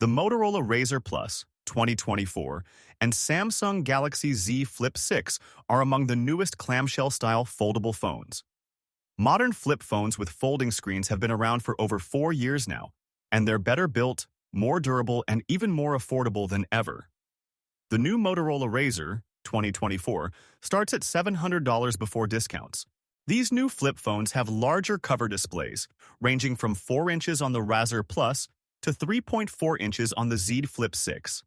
The Motorola Razr Plus 2024 and Samsung Galaxy Z Flip 6 are among the newest clamshell-style foldable phones. Modern flip phones with folding screens have been around for over 4 years now, and they're better built, more durable, and even more affordable than ever. The new Motorola Razr 2024 starts at $700 before discounts. These new flip phones have larger cover displays, ranging from 4 inches on the Razr Plus to 3.4 inches on the Z Flip 6.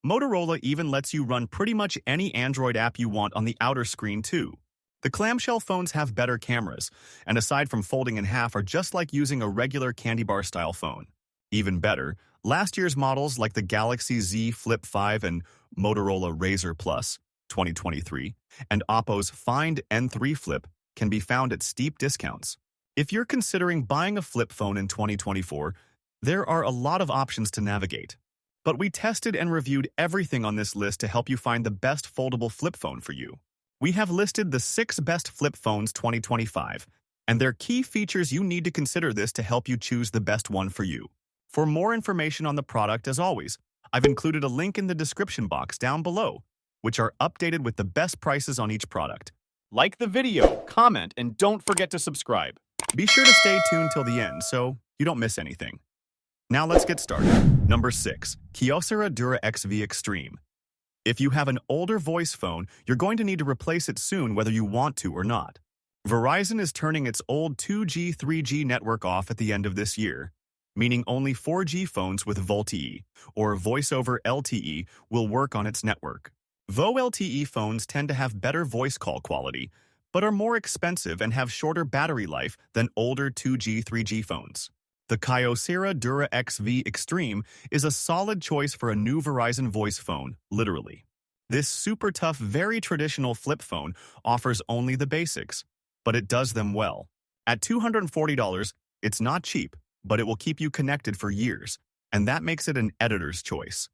Motorola even lets you run pretty much any Android app you want on the outer screen too. The clamshell phones have better cameras, and aside from folding in half are just like using a regular candy bar style phone. Even better, last year's models like the Galaxy Z Flip 5 and Motorola Razr Plus 2023 and Oppo's Find N3 Flip can be found at steep discounts. If you're considering buying a flip phone in 2024, there are a lot of options to navigate. But we tested and reviewed everything on this list to help you find the best foldable flip phone for you. We have listed the 6 best flip phones 2025, and their key features you need to consider this to help you choose the best one for you. For more information on the product, as always, I've included a link in the description box down below, which are updated with the best prices on each product. Like the video, comment, and don't forget to subscribe. Be sure to stay tuned till the end so you don't miss anything. Now let's get started. Number 6. Kyocera Dura XV Extreme. If you have an older voice phone, you're going to need to replace it soon whether you want to or not. Verizon is turning its old 2G, 3G network off at the end of this year, meaning only 4G phones with VoLTE, or Voice over LTE, will work on its network. VoLTE phones tend to have better voice call quality, but are more expensive and have shorter battery life than older 2G, 3G phones. The Kyocera Dura XV Extreme is a solid choice for a new Verizon voice phone, literally. This super tough, very traditional flip phone offers only the basics, but it does them well. At $240, it's not cheap, but it will keep you connected for years, and that makes it an editor's choice.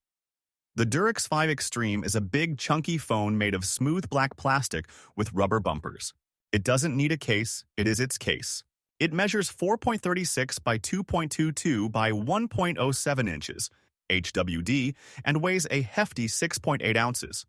The Dura XV Extreme is a big, chunky phone made of smooth black plastic with rubber bumpers. It doesn't need a case, it is its case. It measures 4.36 by 2.22 by 1.07 inches, HWD, and weighs a hefty 6.8 ounces.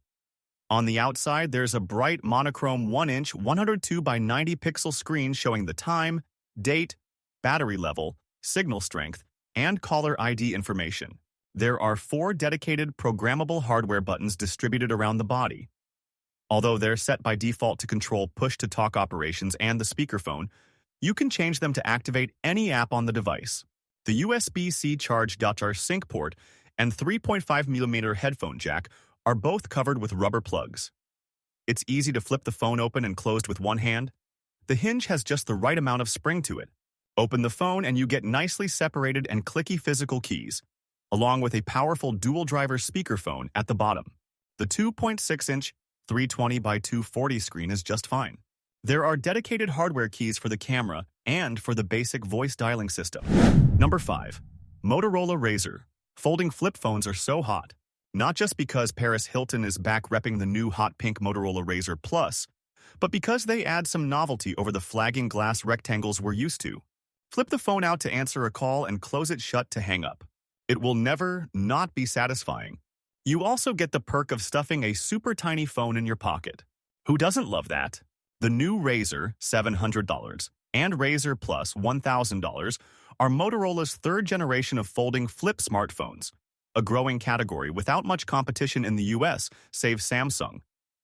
On the outside, there's a bright monochrome 1-inch 102 by 90 pixel screen showing the time, date, battery level, signal strength, and caller ID information. There are 4 dedicated programmable hardware buttons distributed around the body. Although they're set by default to control push-to-talk operations and the speakerphone, you can change them to activate any app on the device. The USB-C charge.R sync port and 3.5mm headphone jack are both covered with rubber plugs. It's easy to flip the phone open and closed with one hand. The hinge has just the right amount of spring to it. Open the phone and you get nicely separated and clicky physical keys, along with a powerful dual-driver speakerphone at the bottom. The 2.6-inch 320 by 240 screen is just fine. There are dedicated hardware keys for the camera and for the basic voice dialing system. Number 5. Motorola Razr. Folding flip phones are so hot. Not just because Paris Hilton is back repping the new hot pink Motorola Razr Plus, but because they add some novelty over the flagging glass rectangles we're used to. Flip the phone out to answer a call and close it shut to hang up. It will never not be satisfying. You also get the perk of stuffing a super tiny phone in your pocket. Who doesn't love that? The new Razr, $700, and Razr Plus, $1,000, are Motorola's third generation of folding flip smartphones, a growing category without much competition in the US, save Samsung,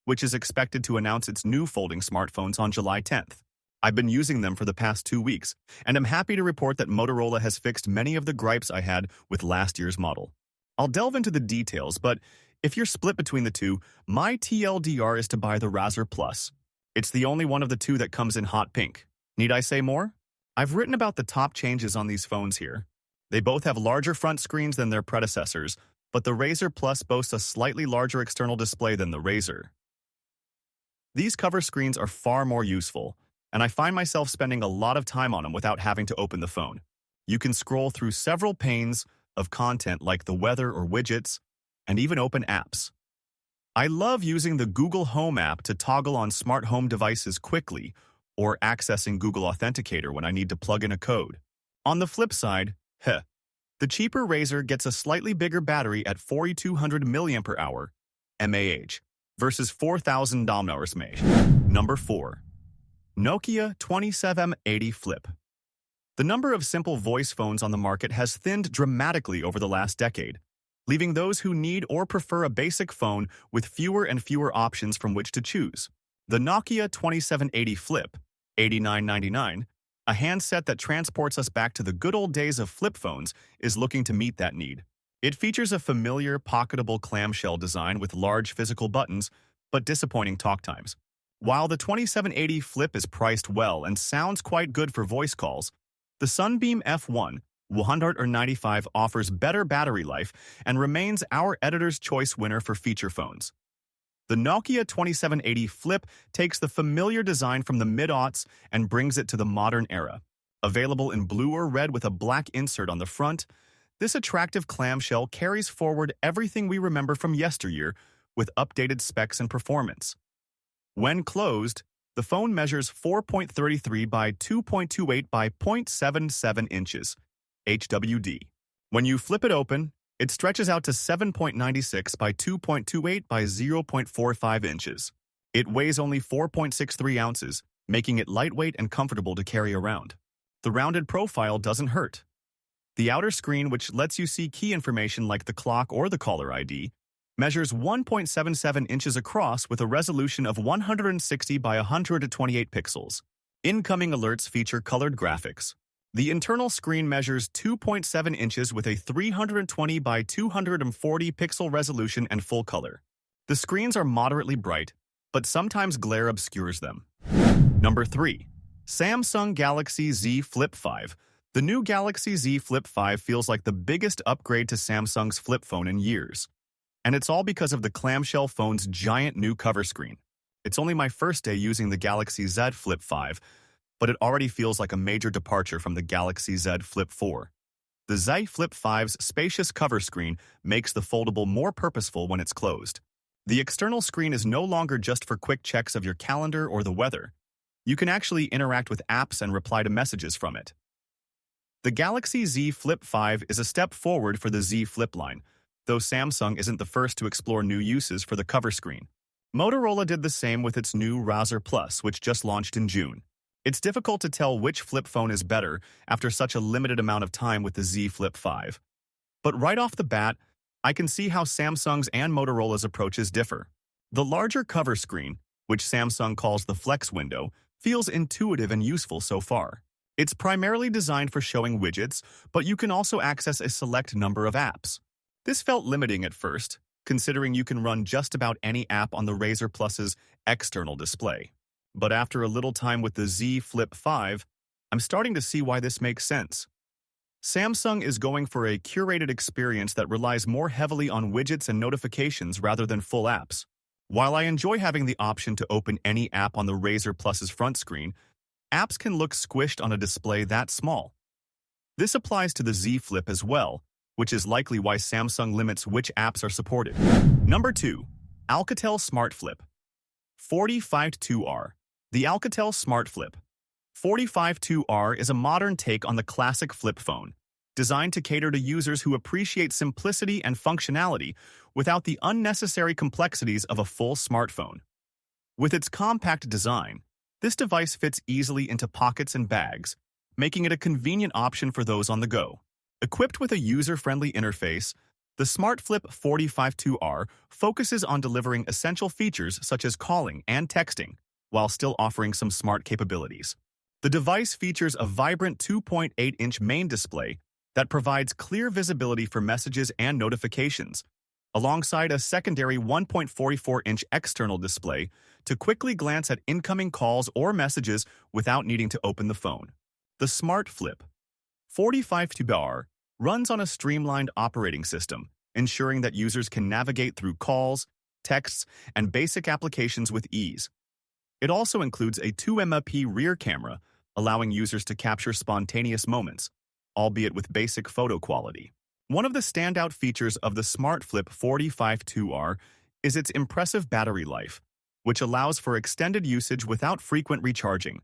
which is expected to announce its new folding smartphones on July 10th. I've been using them for the past 2 weeks, and I'm happy to report that Motorola has fixed many of the gripes I had with last year's model. I'll delve into the details, but if you're split between the two, my TLDR is to buy the Razr Plus. It's the only one of the two that comes in hot pink. Need I say more? I've written about the top changes on these phones here. They both have larger front screens than their predecessors, but the Razr Plus boasts a slightly larger external display than the Razr. These cover screens are far more useful, and I find myself spending a lot of time on them without having to open the phone. You can scroll through several panes of content like the weather or widgets, and even open apps. I love using the Google Home app to toggle on smart home devices quickly, or accessing Google Authenticator when I need to plug in a code. On the flip side, The cheaper Razr gets a slightly bigger battery at 4200 mAh versus 4000 mAh. Number 4. Nokia 2780 Flip. The number of simple voice phones on the market has thinned dramatically over the last decade, leaving those who need or prefer a basic phone with fewer and fewer options from which to choose. The Nokia 2780 Flip, $89.99, a handset that transports us back to the good old days of flip phones, is looking to meet that need. It features a familiar, pocketable clamshell design with large physical buttons, but disappointing talk times. While the 2780 Flip is priced well and sounds quite good for voice calls, the Sunbeam F1 195 offers better battery life and remains our editor's choice winner for feature phones. The Nokia 2780 Flip takes the familiar design from the mid-aughts and brings it to the modern era. Available in blue or red with a black insert on the front, this attractive clamshell carries forward everything we remember from yesteryear with updated specs and performance. When closed, the phone measures 4.33 by 2.28 by 0.77 inches, HWD. When you flip it open, it stretches out to 7.96 by 2.28 by 0.45 inches. It weighs only 4.63 ounces, making it lightweight and comfortable to carry around. The rounded profile doesn't hurt. The outer screen, which lets you see key information like the clock or the caller ID, measures 1.77 inches across with a resolution of 160 by 128 pixels. Incoming alerts feature colored graphics. The internal screen measures 2.7 inches with a 320 by 240 pixel resolution and full color. The screens are moderately bright, but sometimes glare obscures them. Number 3. Samsung Galaxy Z Flip 5. The new Galaxy Z Flip 5 feels like the biggest upgrade to Samsung's flip phone in years. And it's all because of the clamshell phone's giant new cover screen. It's only my first day using the Galaxy Z Flip 5, but it already feels like a major departure from the Galaxy Z Flip 4. The Z Flip 5's spacious cover screen makes the foldable more purposeful when it's closed. The external screen is no longer just for quick checks of your calendar or the weather. You can actually interact with apps and reply to messages from it. The Galaxy Z Flip 5 is a step forward for the Z Flip line, though Samsung isn't the first to explore new uses for the cover screen. Motorola did the same with its new Razr Plus, which just launched in June. It's difficult to tell which flip phone is better after such a limited amount of time with the Z Flip 5. But right off the bat, I can see how Samsung's and Motorola's approaches differ. The larger cover screen, which Samsung calls the Flex window, feels intuitive and useful so far. It's primarily designed for showing widgets, but you can also access a select number of apps. This felt limiting at first, considering you can run just about any app on the Razr Plus's external display. But after a little time with the Z Flip 5, I'm starting to see why this makes sense. Samsung is going for a curated experience that relies more heavily on widgets and notifications rather than full apps. While I enjoy having the option to open any app on the Razr Plus's front screen, apps can look squished on a display that small. This applies to the Z Flip as well, which is likely why Samsung limits which apps are supported. Number 2. Alcatel Smart Flip 452R. The Alcatel Smart Flip 452R is a modern take on the classic flip phone, designed to cater to users who appreciate simplicity and functionality without the unnecessary complexities of a full smartphone. With its compact design, this device fits easily into pockets and bags, making it a convenient option for those on the go. Equipped with a user-friendly interface, the Smart Flip 452R focuses on delivering essential features such as calling and texting, while still offering some smart capabilities. The device features a vibrant 2.8-inch main display that provides clear visibility for messages and notifications, alongside a secondary 1.44-inch external display to quickly glance at incoming calls or messages without needing to open the phone. The Smart Flip 452R runs on a streamlined operating system, ensuring that users can navigate through calls, texts, and basic applications with ease. It also includes a 2MP rear camera, allowing users to capture spontaneous moments, albeit with basic photo quality. One of the standout features of the Smart Flip 452R is its impressive battery life, which allows for extended usage without frequent recharging,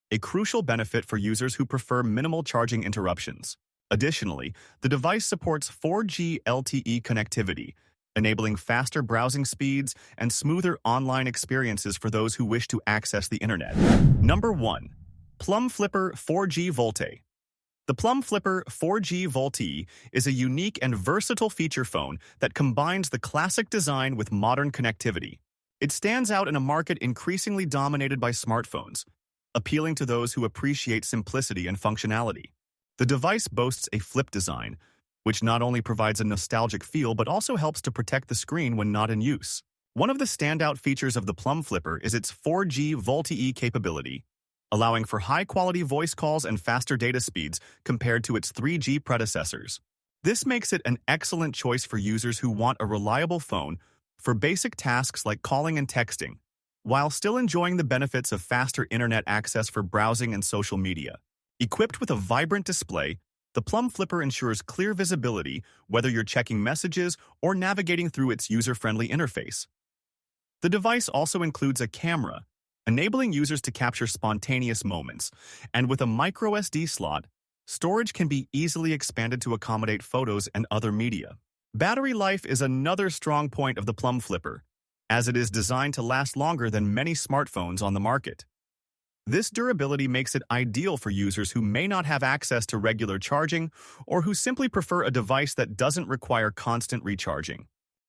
a crucial benefit for users who prefer minimal charging interruptions. Additionally, the device supports 4G LTE connectivity, enabling faster browsing speeds and smoother online experiences for those who wish to access the internet. Number 1. Plum Flipper 4G Volte. The Plum Flipper 4G Volte is a unique and versatile feature phone that combines the classic design with modern connectivity. It stands out in a market increasingly dominated by smartphones, appealing to those who appreciate simplicity and functionality. The device boasts a flip design, which not only provides a nostalgic feel but also helps to protect the screen when not in use. One of the standout features of the Plum Flipper is its 4G VoLTE capability, allowing for high-quality voice calls and faster data speeds compared to its 3G predecessors. This makes it an excellent choice for users who want a reliable phone for basic tasks like calling and texting, while still enjoying the benefits of faster internet access for browsing and social media. Equipped with a vibrant display, the Plum Flipper ensures clear visibility whether you're checking messages or navigating through its user-friendly interface. The device also includes a camera, enabling users to capture spontaneous moments, and with a microSD slot, storage can be easily expanded to accommodate photos and other media. Battery life is another strong point of the Plum Flipper, as it is designed to last longer than many smartphones on the market. This durability makes it ideal for users who may not have access to regular charging or who simply prefer a device that doesn't require constant recharging.